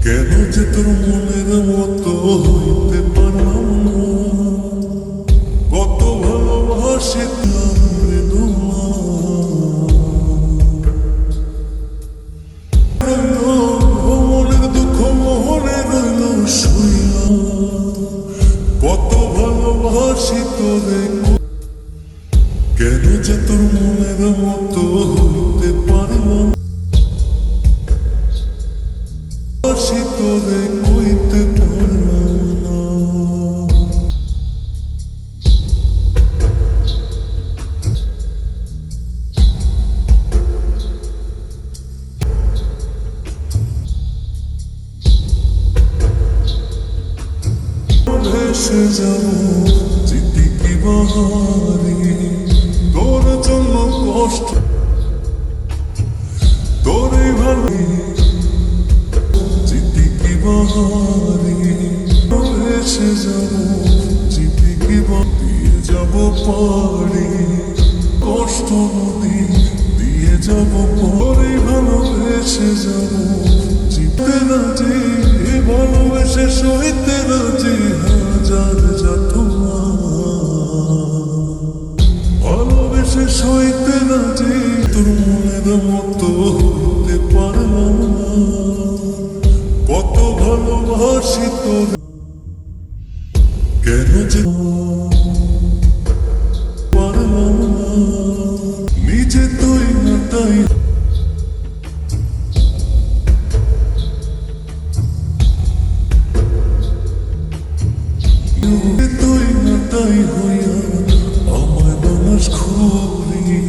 কেন যে তোর মনের মতো হইতে পারলাম না, কত ভালোবাসিতাম রে তোমায়। মনের দুঃখ মোহনে রইল শুইলা, কত ভালোবাসি তোরে। কেন যে তোর মনের মতো হইতে পারলাম, তোরে কইতে পারলাম না। ভেসে যাব যেতে কি বাহারি, তোর জন্য কষ্ট তোরে ভালো ভেসে যাব যেতে কি দিয়ে যাব পারি, কষ্ট নদী দিয়ে যাব পরে। ভালোবেসে যাব জিতে রাজি, ভালোবেসে সইতে রাজি হাজার যাতনা। ভালোবেসে সইতে রাজি তোর মনের মতো হতে পারলাম না, কত ভালোবাসি তোর। কেন যে পারলাম না, নিজে তুই না তাই। তুই না তাই হইয়া আমায় বানাস খুলি,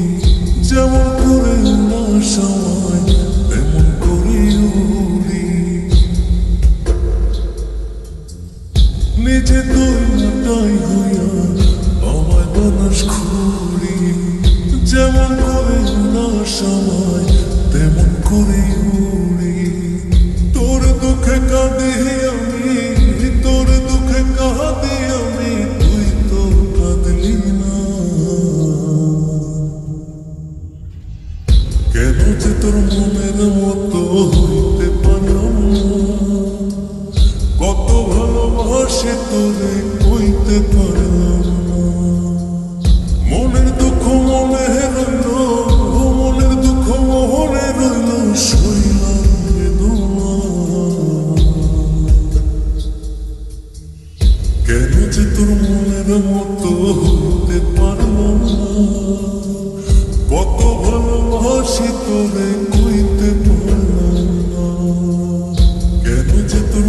যেমন করে না সময় তেমন করে উড়ি। নিজে তুই না তাই হইয়া আমায় বানাস খুলি, যেমন করে না সময় তেমন করে উড়ি। তোর দুঃখে কাঁদি আমি, তোর দুঃখে কাঁদি আমি, তুই তো কাঁদলি না। কেন যে তোর মনের মতো হইতে পারলাম না, কত ভালোবাসি তোরে কইতে পারলাম না। মনের দুঃখ মনে রইল, মনের দুঃখ মনে রইল শুইলাম বেদনা। কেন যে তোর মনের মতো হইতে পারলাম না, কত ভালোবাসি তোরে কইতে পারলাম না। কেন যে তোর